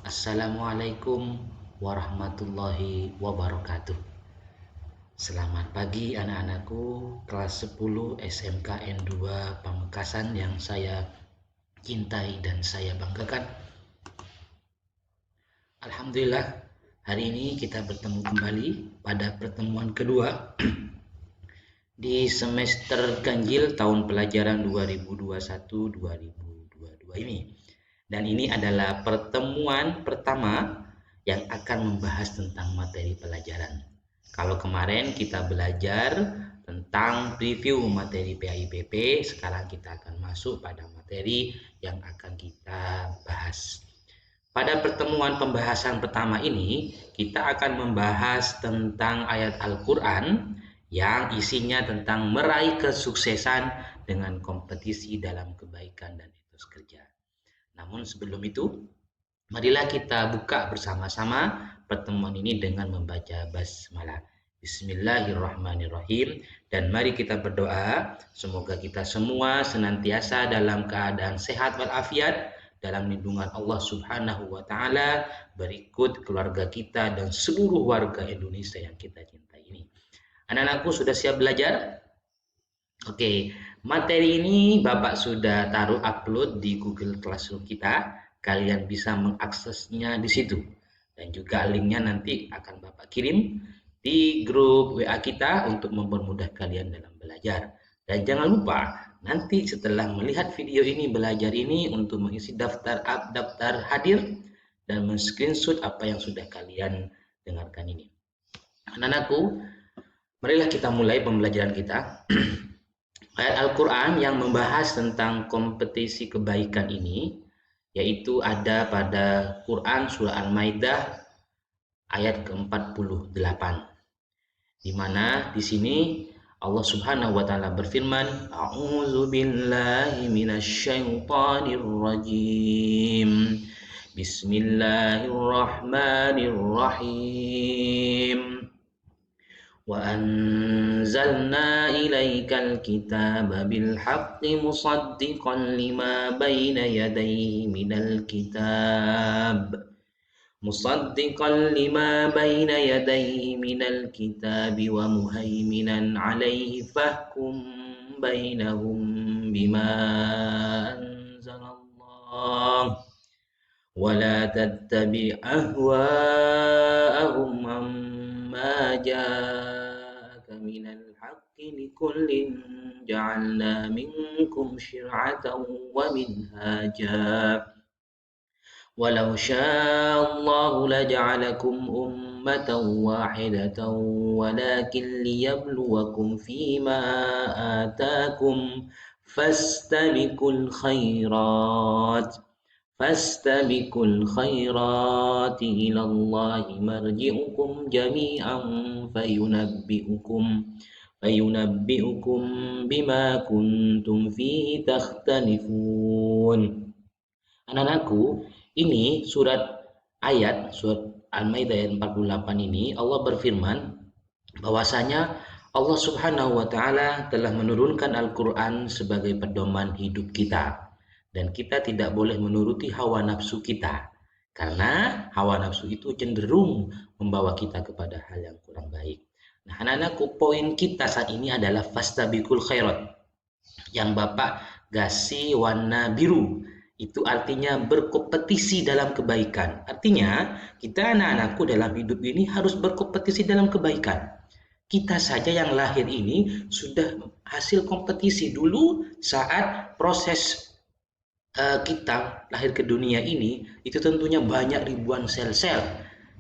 Assalamualaikum warahmatullahi wabarakatuh. Selamat pagi anak-anakku kelas 10 SMKN 2 Pamekasan yang saya cintai dan saya banggakan. Alhamdulillah, hari ini kita bertemu kembali pada pertemuan kedua di semester ganjil tahun pelajaran 2021-2022 ini. Dan ini adalah pertemuan pertama yang akan membahas tentang materi pelajaran. Kalau kemarin kita belajar tentang review materi PAIPP, sekarang kita akan masuk pada materi yang akan kita bahas. Pada pertemuan pembahasan pertama ini, kita akan membahas tentang ayat Al-Quran yang isinya tentang meraih kesuksesan dengan kompetisi dalam kebaikan dan etos kerja. Namun sebelum itu, marilah kita buka bersama-sama pertemuan ini dengan membaca basmalah. Bismillahirrahmanirrahim. Dan mari kita berdoa, semoga kita semua senantiasa dalam keadaan sehat walafiat, dalam lindungan Allah Subhanahu wa Ta'ala, berikut keluarga kita dan seluruh warga Indonesia yang kita cintai ini. Anak-anakku sudah siap belajar? Oke, materi ini Bapak sudah taruh upload di Google Classroom kita. Kalian bisa mengaksesnya di situ. Dan juga linknya nanti akan Bapak kirim di grup WA kita untuk mempermudah kalian dalam belajar. Dan jangan lupa, nanti setelah melihat video ini, belajar ini, untuk mengisi daftar hadir dan men-screenshot apa yang sudah kalian dengarkan ini. Anak-anakku, marilah kita mulai pembelajaran kita. Ayat Al-Quran yang membahas tentang kompetisi kebaikan ini, yaitu ada pada Quran Surah Al-Maidah ayat ke-48. Di mana di sini Allah Subhanahu wa Ta'ala berfirman, A'udzu billahi minasyaitonir rajim. Bismillahirrahmanirrahim. وأنزلنا إليك الكتاب بالحق مصدقا لما بين يديه من الكتاب ومهيمنا عليه فاحكم بينهم بما أنزل الله ولا تتبع أهواءهم عما جاءك من الحق لكل جعلنا منكم شرعة ومنهاجا ولو شاء الله لجعلكم أمة واحدة ولكن ليبلوكم فيما آتاكم فاستبقوا الخيرات إلى الله مرجعكم جميعا فينبئكم بما كنتم فيه تختلفون. Anak-anakku, ini surat Al-Maidah ayat 48 ini Allah berfirman bahwasanya Allah Subhanahu wa Ta'ala telah menurunkan Al-Quran sebagai pedoman hidup kita. Dan kita tidak boleh menuruti hawa nafsu kita. Karena hawa nafsu itu cenderung membawa kita kepada hal yang kurang baik. Nah, anak-anakku, poin kita saat ini adalah fastabiqul khairat. Yang Bapak kasih warna biru. Itu artinya berkompetisi dalam kebaikan. Artinya, kita anak-anakku dalam hidup ini harus berkompetisi dalam kebaikan. Kita saja yang lahir ini sudah hasil kompetisi dulu saat proses kita lahir ke dunia ini, itu tentunya banyak ribuan sel-sel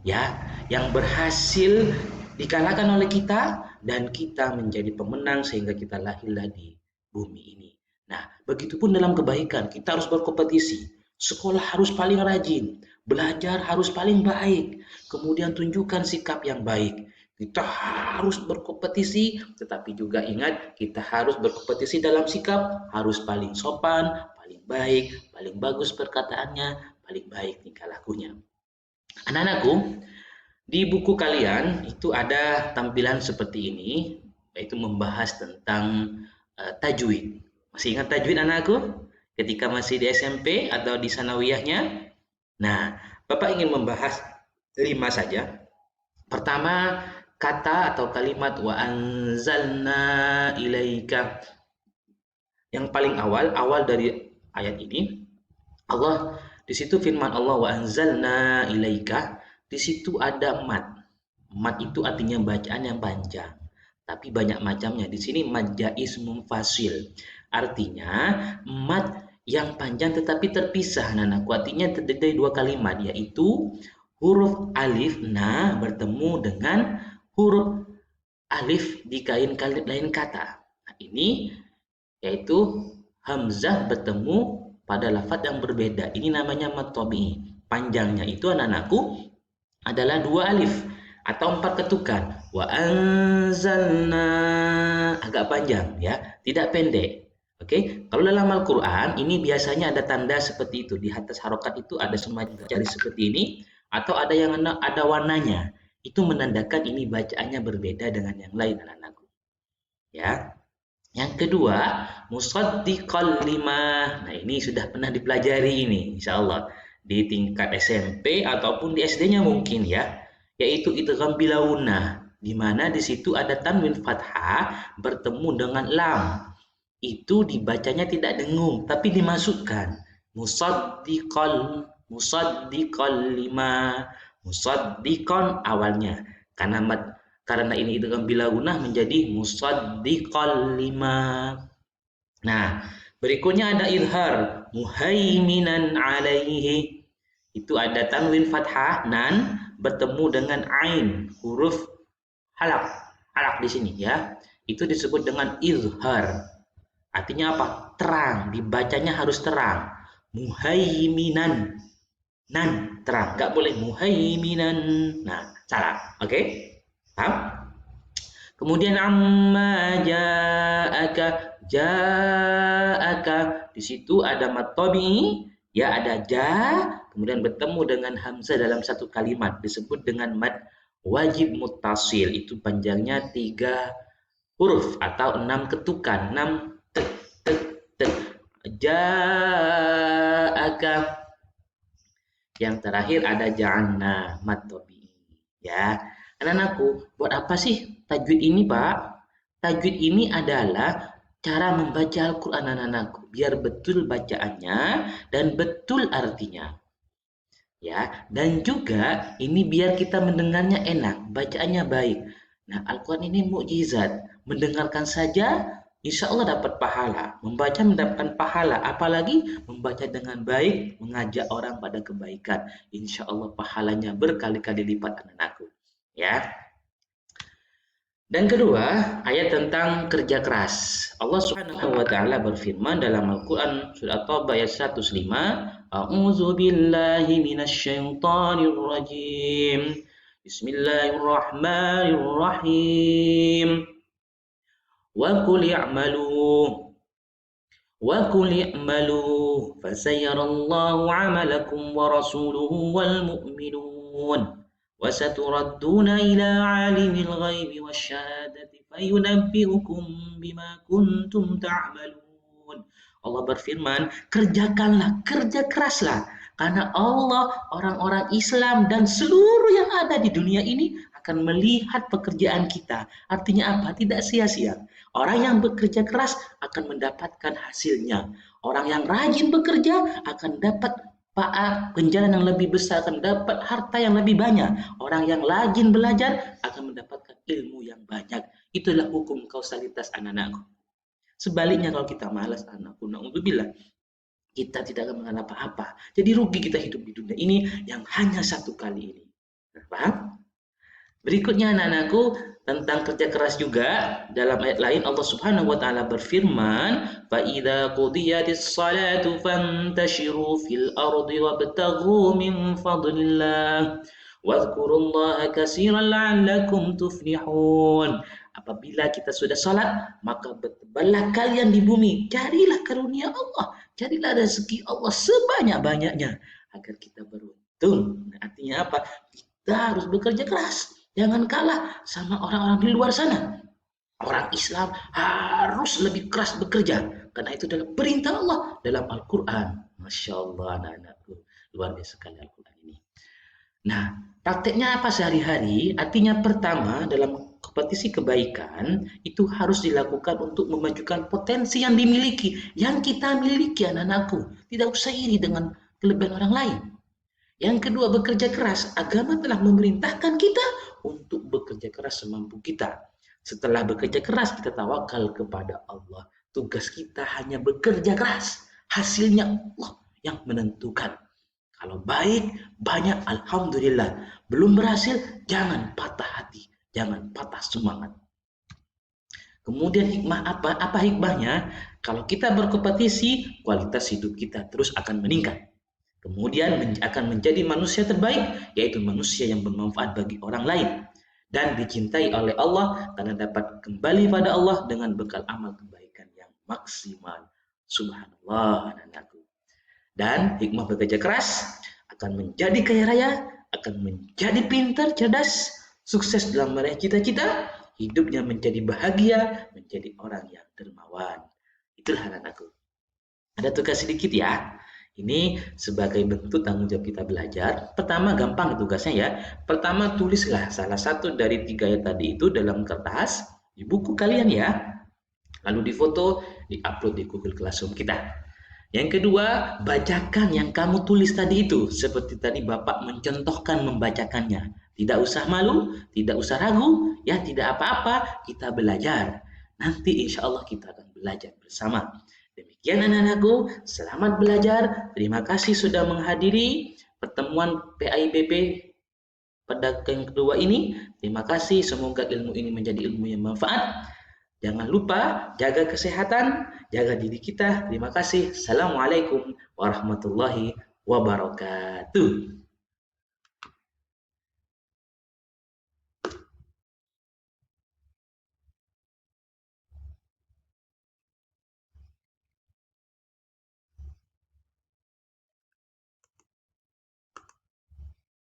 ya yang berhasil dikalahkan oleh kita dan kita menjadi pemenang sehingga kita lahirlah di bumi ini. Nah, begitupun dalam kebaikan, kita harus berkompetisi. Sekolah harus paling rajin, belajar harus paling baik, kemudian tunjukkan sikap yang baik. Kita harus berkompetisi, tetapi juga ingat kita harus berkompetisi dalam sikap, harus paling sopan, paling baik, paling bagus perkataannya, paling baik tingkah lakunya. Anak-anakku, di buku kalian itu ada tampilan seperti ini, yaitu membahas tentang tajwid. Masih ingat tajwid anakku? Ketika masih di SMP atau di sanawiyahnya? Nah, Bapak ingin membahas 5 saja. Pertama, kata atau kalimat wa anzalna ilaika. Yang paling awal dari ayat ini, Allah di situ firman Allah wa anzalna ilaika, di situ ada mat. Mat itu artinya bacaan yang panjang. Tapi banyak macamnya. Di sini mad jaiz munfasil. Artinya mat yang panjang tetapi terpisah. Nah, artinya terdiri dari dua kalimat, yaitu huruf alif na bertemu dengan huruf alif di lain kata. Nah, ini yaitu hamzah bertemu pada lafaz yang berbeda. Ini namanya mad tabi'i. Panjangnya itu anak-anakku adalah 2 alif atau 4 ketukan. Wa anzalna, agak panjang ya, tidak pendek. Oke, kalau dalam Al-Qur'an ini biasanya ada tanda seperti itu. Di atas harokat itu ada semacam jari seperti ini, atau ada yang ada warnanya. Itu menandakan ini bacaannya berbeda dengan yang lain, anak-anakku. Ya. Yang kedua, musaddiqal lima. Nah, ini sudah pernah dipelajari ini, insya Allah di tingkat SMP ataupun di SD-nya mungkin ya, yaitu idgham bilauna, di mana di situ ada tanwin fathah bertemu dengan lam. Itu dibacanya tidak dengung, tapi dimasukkan. Musaddiqal lima. Musaddiqan awalnya. Karena ini idgham bilaunah menjadi musaddiqal lima. Nah, berikutnya ada izhar muhaiminan alaihi. Itu ada tanwin fathah nan bertemu dengan ain, huruf halak. Halak di sini ya. Itu disebut dengan izhar. Artinya apa? Terang, dibacanya harus terang. Muhaiminan. Nan terang, nggak boleh muhaiminan. Nah, salah. Oke? Paham? Kemudian amma ja'aka, di situ ada mad tabi'i, ya ada ja, kemudian bertemu dengan hamzah dalam satu kalimat disebut dengan mad wajib muttasil. Itu panjangnya 3 huruf atau 6 ketukan, 6 tek tek tek. Ja'aka. Yang terakhir ada ja'alna mad tabi'i. Ya. Anak-anakku, buat apa sih tajwid ini, Pak? Tajwid ini adalah cara membaca Al-Quran, anak-anakku, biar betul bacaannya dan betul artinya. Ya, dan juga ini biar kita mendengarnya enak, bacaannya baik. Nah, Al-Quran ini mukjizat. Mendengarkan saja insya Allah dapat pahala. Membaca mendapatkan pahala. Apalagi membaca dengan baik, mengajak orang pada kebaikan. Insya Allah pahalanya berkali-kali lipat, anak-anakku. Ya. Dan kedua, ayat tentang kerja keras. Allah Subhanahu wa taala berfirman dalam Al-Qur'an surat At-Taubah ayat 105, A'udzu billahi minasyaitonir rajim. Bismillahirrahmanirrahim. Wa qul i'malu fasayarallahu 'amalakum wa rasuluhu wal mu'minun. وستردون إلى عالم الغيب والشهادة فينبئكم بما كنتم تعملون. Allah berfirman, kerjakanlah, kerja keraslah, karena Allah, orang-orang Islam dan seluruh yang ada di dunia ini akan melihat pekerjaan kita. Artinya apa? Tidak sia-sia. Orang yang bekerja keras akan mendapatkan hasilnya. Orang yang rajin bekerja akan dapat ganjaran yang lebih besar, akan dapat harta yang lebih banyak. Orang yang rajin belajar akan mendapatkan ilmu yang banyak. Itulah hukum kausalitas, anak-anakku. Sebaliknya kalau kita malas, anakku, na'udzubillah, kita tidak akan mengenal apa-apa. Jadi rugi kita hidup di dunia ini yang hanya satu kali ini. Paham? Berikutnya anak-anakku, tentang kerja keras juga, dalam ayat lain Allah Subhanahu wa taala berfirman, "Fa idza qudiyatis salatu fantashiru fil ardi wabtaghu min fadlillah wadhkurullaha katsiran la'allakum tuflihun." Apabila kita sudah salat, maka bertebaranlah kalian di bumi, carilah karunia Allah, carilah rezeki Allah sebanyak-banyaknya agar kita beruntung. Nah, artinya apa? Kita harus bekerja keras. Jangan kalah sama orang-orang di luar sana. Orang Islam harus lebih keras bekerja. Karena itu adalah perintah Allah dalam Al-Quran. Masya Allah, anak-anakku. Luar biasa sekali Al-Quran ini. Nah, prakteknya apa sehari-hari? Artinya pertama, dalam kompetisi kebaikan itu harus dilakukan untuk memajukan potensi yang dimiliki, yang kita miliki anak-anakku. Tidak usah iri dengan kelebihan orang lain. Yang kedua, bekerja keras. Agama telah memerintahkan kita untuk bekerja keras semampu kita. Setelah bekerja keras, kita tawakal kepada Allah. Tugas kita hanya bekerja keras. Hasilnya Allah yang menentukan. Kalau baik, banyak alhamdulillah. Belum berhasil, jangan patah hati, jangan patah semangat. Kemudian hikmah apa? Apa hikmahnya? Kalau kita berkompetisi, kualitas hidup kita terus akan meningkat. Kemudian akan menjadi manusia terbaik, yaitu manusia yang bermanfaat bagi orang lain dan dicintai oleh Allah karena dapat kembali pada Allah dengan bekal amal kebaikan yang maksimal. Subhanallah, anakku. Dan hikmah bekerja keras akan menjadi kaya raya, akan menjadi pintar, cerdas, sukses dalam meraih cita-cita, hidupnya menjadi bahagia, menjadi orang yang dermawan. Itulah anakku. Ada tugas sedikit ya. Ini sebagai bentuk tanggung jawab kita belajar. Pertama, gampang tugasnya ya. Pertama, tulislah salah satu dari 3 ayat tadi itu dalam kertas di buku kalian ya. Lalu difoto, diupload di Google Classroom kita. Yang kedua, bacakan yang kamu tulis tadi itu. Seperti tadi Bapak mencontohkan membacakannya. Tidak usah malu, tidak usah ragu, ya tidak apa-apa, kita belajar. Nanti insya Allah kita akan belajar bersama. Demikian anak-anakku, selamat belajar. Terima kasih sudah menghadiri pertemuan PAIBP pada yang kedua ini. Terima kasih, semoga ilmu ini menjadi ilmu yang bermanfaat. Jangan lupa jaga kesehatan, jaga diri kita. Terima kasih. Assalamualaikum warahmatullahi wabarakatuh.